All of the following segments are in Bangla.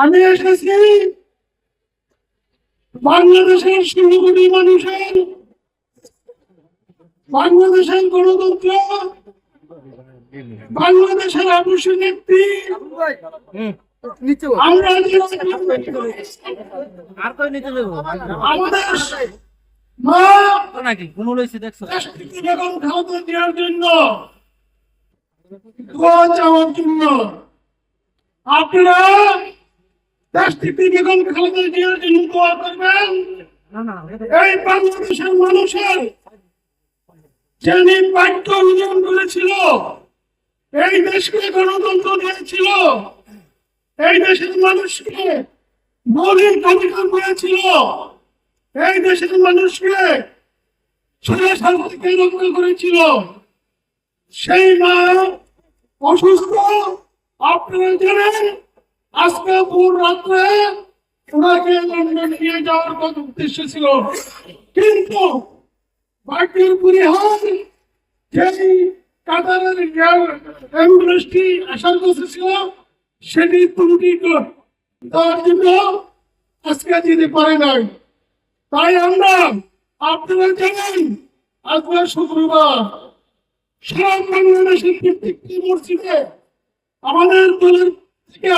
আমি এসেছি বাংলাদেশের 16 কোটি মানুষের, বাংলাদেশের গণতন্ত্র, বাংলাদেশের আদর্শ নেত্রী আমরা আমাদের মা বেগম খালেদা জিয়ার জন্য দোয়া চাওয়ার জন্য আপনারা দেশটিতে বেগম খালেদা জিয়ার জন্য দোয়া করবেন। এই বাংলাদেশের মানুষের যিনি বাক্য অর্জন করেছিল, এই দেশকে গণতন্ত্র দিয়েছিল, এই দেশের মানুষকে মৌলিক অধিকার করেছিল, এই দেশের মানুষকে স্বৈরাচার থেকে রক্ষা করেছিল, সেই মা অসুস্থ। আপনারা জানেন আজকে ভোর রাত্রে ওনাকে লন্ডন নিয়ে যাওয়ার কথা উদ্দেশ্য ছিল, কিন্তু বাকির পরিহার যেই কাতারের অ্যাম্বুলেন্সটি আসার কথা ছিল সেটি ত্রুটি তার জন্য আজকে যেতে পারে নাই। তাই আমরা আপনারা জানেন আজকে শুক্রবার সারা বাংলাদেশের প্রত্যেকটি মসজিদে আমাদের দলের থেকে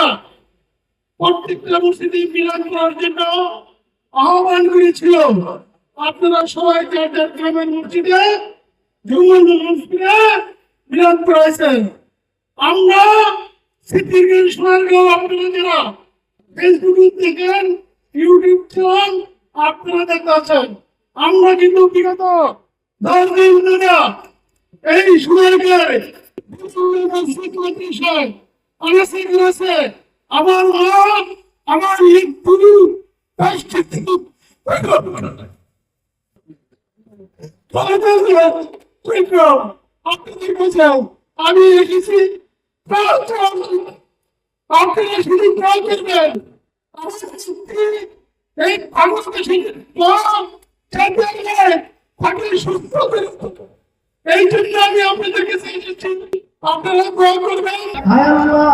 প্রত্যেকটা মসজিদে মিলাদ করার জন্য আহ্বান করেছিল। আপনারা সবাই যার যার গ্রামের মসজিদে মিলাদ করেছেন। আমরা সিদ্দিকের সোনারগাঁও আপনারা যারা ফেসবুকে দেখেন, ইউটিউব চ্যানেল আপনারা দেখতেছেন, আমরা কিন্তু বিগত 10 দিন ধরে এই সোনারগাঁয়ে আমার মা আমার আমি এসেছি আপনারা শুধু দোয়া করবেন এই বাংলাদেশের সুস্থ করে। এই জন্য আমি আপনাদের কাছে এসেছি, আপনারা দোয়া করবেন। হায় আল্লাহ,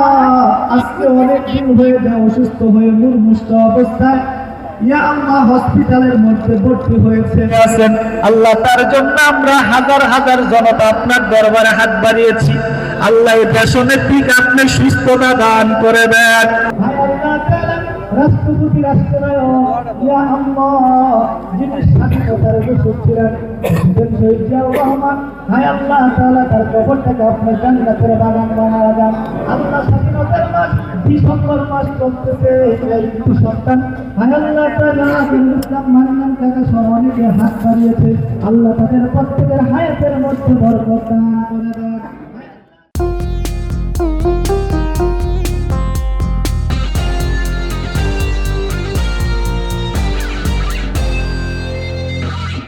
আজকে অনেক দিন হয়ে যায় অসুস্থ হয়ে মুরমুষ্ট অবস্থায় ইয়া আল্লাহ হসপিটালের মধ্যে ভর্তি হয়েছে আছেন। আল্লাহ তার জন্য আমরা হাজার হাজার জনতা আপনার দরবারে হাত বাড়িয়েছি। আল্লাহ এই দেশনেত্রীকে আপনি সুস্থতা দান করে দেন। হায় আল্লাহ তাআলা রাষ্ট্রপতি রাষ্ট্রনায়ক ইয়া আল্লাহ যিনি স্বাধীনতার ঘোষক ছিলেন শহীদ জিয়াউর রহমান, হায় আল্লাহ তাআলা তার কবরটাকে আপনার জান্নাতের বাগান বানায়া দেন। আল্লাহ স্বাধীনতার মাস ডিসেম্বর মাস চলতেছে, এই সন্তান হায় আল্লাহ তাআলা ইসলাম মানলাম কাকা সহ অনেকে হাত বাড়িয়েছে। আল্লাহ তাদের প্রত্যেকের হায়াতের মধ্যে বরকত দান